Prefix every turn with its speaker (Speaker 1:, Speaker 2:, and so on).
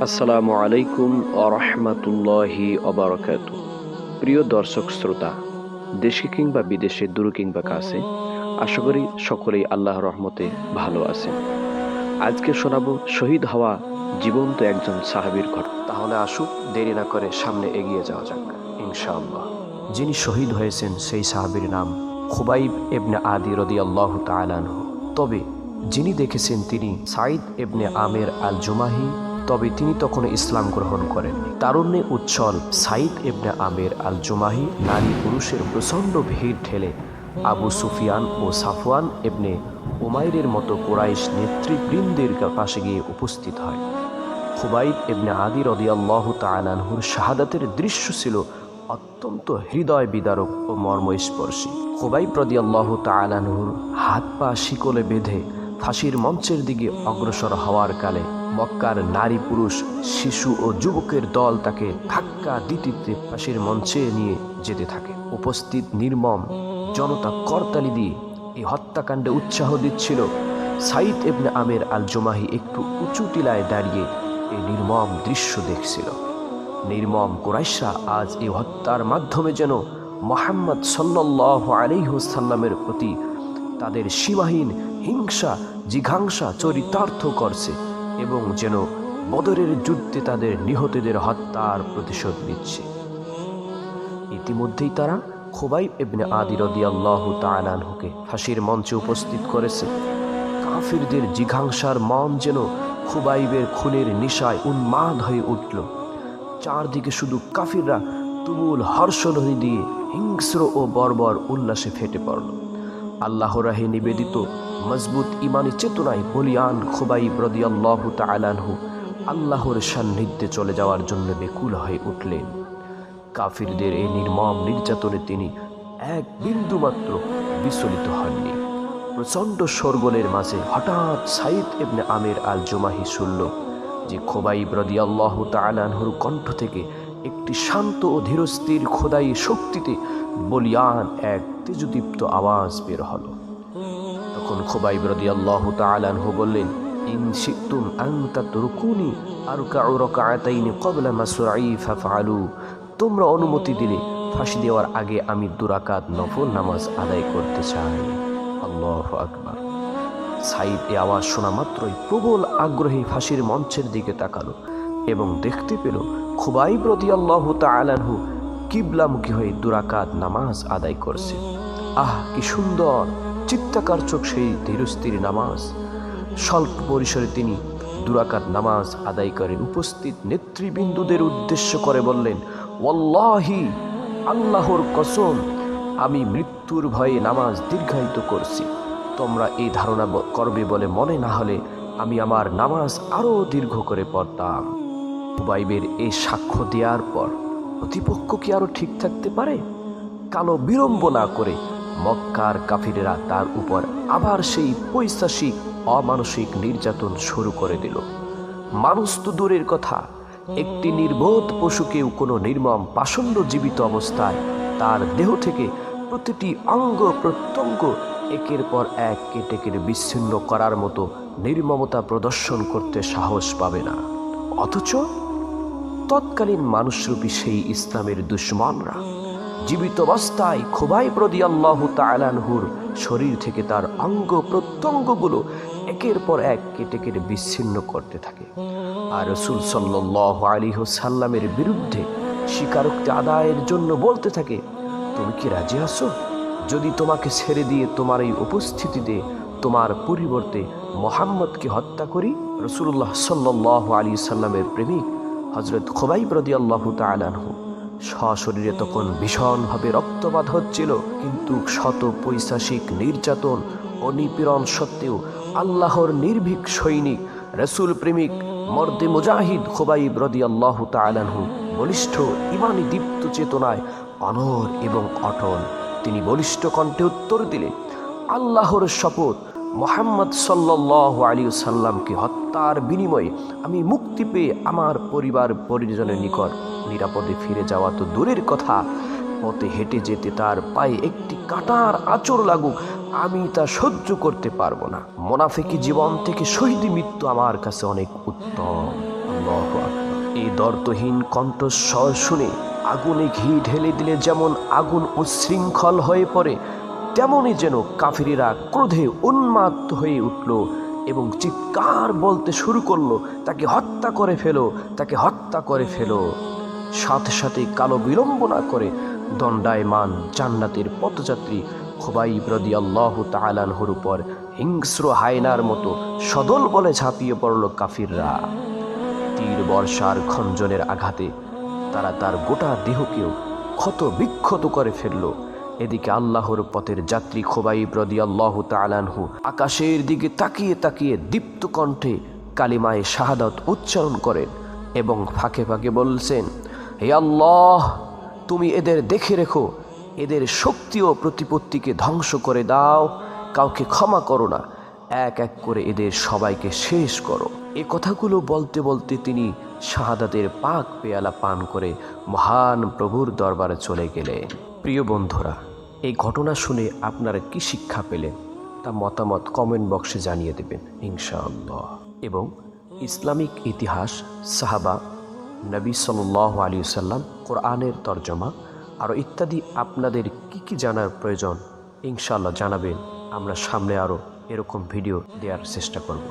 Speaker 1: আসসালামু আলাইকুম আরহামাতুল্লাহি অবরাকাতু। প্রিয় দর্শক শ্রোতা, দেশে কিংবা বিদেশে, দূর কিংবা কাছে, আশা করি সকলেই আল্লাহর রহমতে ভালো আছেন। আজকে শোনাবো শহীদ হওয়া জীবন্ত একজন সাহাবীর ঘটনা। তাহলে আসুক, দেরি না করে সামনে এগিয়ে যাওয়া যাক ইনশাআল্লাহ। যিনি শহীদ হয়েছেন সেই সাহাবীর নাম খুবাইব ইবনে আদি রাদিয়াল্লাহু তাআলা আনহু। তবে যিনি দেখেছেন তিনি সাঈদ ইবনে আমের আল জুমাহি। তবে তিনি তখন ইসলাম গ্রহণ করেন। তারুণ্যে উচ্ছল সাঈদ ইবনে আমের আল জুমাহি নারী পুরুষের প্রচণ্ড ভিড় ঠেলে আবু সুফিয়ান ও সাফওয়ান ইবনে উমাইরের মতো কুরাইশ নেতৃবৃন্দের পাশে গিয়ে উপস্থিত হয়। খুবাইব ইবনে আদি রাদিয়াল্লাহু তাআলা আনহুর শাহাদাতের দৃশ্য ছিল অত্যন্ত হৃদয় বিদারক ও মর্মস্পর্শী। খুবাইব রাদিয়াল্লাহু তাআলা আনহুর হাত পা শিকলে বেঁধে ফাঁসির মঞ্চের দিকে অগ্রসর হওয়ার কালে মক্কার নারী পুরুষ শিশু ও যুবকের দল তাকে ধাক্কা দিতে ফাঁসির মঞ্চে নিয়ে যেতে থাকে। উপস্থিত নির্মম জনতা করতালি দিয়ে এই হত্যাকাণ্ডে উৎসাহ দিচ্ছিল। সাঈদ ইবনে আমের আল জুমাহি একটু উঁচু টিলায় দাঁড়িয়ে এই নির্মম দৃশ্য দেখছিল। নির্মম কুরাইশরা আজ এই হত্যার মাধ্যমে যেন মুহাম্মদ সাল্লাল্লাহু আলাইহি ওয়াসাল্লামের প্রতি তাদের সীমাহীন হিংসা জিঘাংসা চরিতার্থ করছে এবং যেন বদরের যুদ্ধে তাদের নিহতদের হত্যার প্রতিশোধ নিচ্ছে। ইতিমধ্যেই তারা খুবাইব ইবনে আদি রাদিয়াল্লাহু তাআলা আনহুকে ফাঁসির মঞ্চে উপস্থিত করেছে। কাফিরদের জিঘাংসার মন যেন খুবাইবের খুনের নেশায় উন্মাদ হয়ে উঠল। চারদিকে শুধু কাফিররা তুমুল হর্ষধ্বনি দিয়ে হিংস্র ও বর্বর উল্লাসে ফেটে পড়ল। আল্লাহর রাহে নিবেদিত মজবুত ইমানি চেতনায় বলিয়ান খুবাইব রাদিয়াল্লাহু তাআলা আনহু আল্লাহর সান্নিধ্যে চলে যাওয়ার জন্য বেকুল হয়ে উঠলেন। কাফিরদের এই নির্মম নির্যাতনে তিনি এক বিন্দু মাত্র বিচলিত হননি। প্রচণ্ড শোরগোলের মাঝে হঠাৎ সাঈদ ইবনে আমের আল জুমাহি শুনল যে খুবাইব রাদিয়াল্লাহু তাআলা আনহুর কণ্ঠ থেকে একটি শান্ত ও ধীরস্থির খোদাই শক্তিতে বলিয়ান এক তেজদীপ্ত আওয়াজ বের হলো। তখন খুবাইব রাদিয়াল্লাহু তাআলা আনহু বললেন, ইন শি'তুম আন তাতরুকুনি আরকাউ রাকাআতাইনি ক্বাবলা মাসরাই ফাফআলু। তোমরা অনুমতি দিলে ফাঁসি দেওয়ার আগে আমি 2 রাকাত নফল নামাজ আদায় করতে চাই। আল্লাহু আকবার। সাঈদ এই আওয়াজ শোনা মাত্রই প্রবল আগ্রহে ফাঁসির মঞ্চের দিকে তাকালো এবং দেখতে পেল খুবাইব রাদিয়াল্লাহু তাআলা আনহু কিবলামুখী হয়ে 2 রাকাত নামাজ আদায় করছে। আহ, কি সুন্দর চিত্তাকর্ষক সেই ধীরস্থির নামাজ! স্বল্প পরিসরে তিনি 2 রাকাত নামাজ আদায় করে উপস্থিত নেতৃবৃন্দদের উদ্দেশ্য করে বললেন, ওয়াল্লাহি, আল্লাহর কসম, আমি মৃত্যুর ভয়ে নামাজ দীর্ঘায়িত করছি। তোমরা এই ধারণা করবে বলে মনে না হলে আমি আমার নামাজ আরো দীর্ঘ করে পড়তাম। খুবাইবের এই সাক্ষ্য দেওয়ার পর প্রতিপক্ষ কি আরো ঠিক থাকতে পারে? কালো বিলম্ব না করে মক্কার কাফিরেরা তার উপর আবার সেই পৈশাচিক অমানসিক নির্যাতন শুরু করে দিল। মানুষ তো দূরের কথা, একটি নির্বোধ পশুকেও কোনো নির্মম পাষণ্ড জীবিত অবস্থায় তার দেহ থেকে প্রতিটি অঙ্গ প্রত্যঙ্গ একের পর এক কেটে কেটে বিচ্ছিন্ন করার মতো নির্মমতা প্রদর্শন করতে সাহস পাবে না। অথচ তৎকালীন মানুষরূপী সেই ইসলামের দুশমনরা জীবিত অবস্থায় খুবাইব রাদিয়াল্লাহু তাআলা আনহুর শরীর থেকে তার অঙ্গ প্রত্যঙ্গগুলো একের পর এক কেটে কেটে বিচ্ছিন্ন করতে থাকে আর রাসূল সাল্লাল্লাহু আলাইহি ওয়াসাল্লামের বিরুদ্ধে স্বীকারোক্তি আদায়ের জন্য বলতে থাকে, তুমি কি রাজি আছো যদি তোমাকে ছেড়ে দিয়ে তোমার এই উপস্থিতিতে তোমার পরিবর্তে মুহাম্মদকে হত্যা করি? রাসূলুল্লাহ সাল্লাল্লাহু আলাইহি ওয়াসাল্লামের প্রেমিক হযরত খুবাইব রাদিয়াল্লাহু তাআলা আনহু সশরীরে তখন ভীষণভাবে রক্তপাত হচ্ছিল, কিন্তু শত পৈশাচিক নির্যাতন ও নিপীড়ন সত্ত্বেও আল্লাহর নির্ভীক সৈনিক রাসূল প্রেমিক মর্দে মুজাহিদ খুবাইব রাদিয়াল্লাহু তাআলা আনহু বলিষ্ঠ ইমানি দীপ্ত চেতনায় অনড় এবং অটল। তিনি বলিষ্ঠ কণ্ঠে উত্তর দিলেন, আল্লাহর শপথ, মুহাম্মদ সাল্লাল্লাহু আলাইহি ওয়াসাল্লামকে হত্যার বিনিময়ে আমি মুক্তি পেয়ে আমার পরিবার পরিজনের নিকট নিরাপদে ফিরে যাওয়া তো দূরের কথা, পথে হেঁটে যেতে তার পায়ে একটি কাঁটার আঁচড় লাগুক আমি তা সহ্য করতে পারবো না। মুনাফিকি জীবন থেকে শহীদি মৃত্যু আমার কাছে অনেক উত্তম। আল্লাহু আকবার। এই দর্দহীন কণ্ঠস্বর শুনে আগুনে ঘি ঢেলে দিলে যেমন আগুন উচ্ছৃঙ্খল হয়ে পড়ে, তেমনই যেন কাফিরেরা ক্রোধে উন্মাদ হয়ে উঠল এবং চিৎকার বলতে শুরু করলো, তাকে হত্যা করে ফেলো, তাকে হত্যা করে ফেলো। সাথে সাথে কালো বিলম্ব না করে দণ্ডায়মান জান্নাতের পথযাত্রী খুবাইব রাদিয়াল্লাহু তাআলা আনহুর উপর হিংস্র হায়নার মতো সদল বলে ঝাঁপিয়ে পড়ল কাফিররা। তীর বর্ষার খঞ্জনের আঘাতে তারা তার গোটা দেহকেও ক্ষত বিক্ষত করে ফেলল। এদিকে আল্লাহর পথের যাত্রী খুবাইব রাদিয়াল্লাহু তাআলা আনহু আকাশের দিকে তাকিয়ে তাকিয়ে দীপ্ত কণ্ঠে কালিমায়ে শাহাদাত উচ্চারণ করেন এবং ফাঁকে ফাঁকে বলছেন, হে আল্লাহ, তুমি এদের দেখে রেখো, এদের শক্তি ও প্রতিপত্তিকে ধ্বংস করে দাও, কাউকে ক্ষমা করো না, এক এক করে এদের সবাইকে শেষ করো। এ কথাগুলো বলতে বলতে তিনি শাহাদাতের পাক পেয়ালা পান করে মহান প্রভুর দরবারে চলে গেলেন। প্রিয় বন্ধুরা, এই ঘটনা শুনে আপনারা কি শিক্ষা পেলেন তা মতামত কমেন্ট বক্সে জানিয়ে দেবেন ইনশাআল্লাহ। এবং ইসলামিক ইতিহাস, সাহাবা, নবী সাল্লাল্লাহু আলাইহি ওয়াসাল্লাম, কোরআনের তরজমা আরও ইত্যাদি আপনাদের কি জানার প্রয়োজন ইনশাআল্লাহ জানাবেন। আমরা সামনে আরও এরকম ভিডিও দেওয়ার চেষ্টা করব।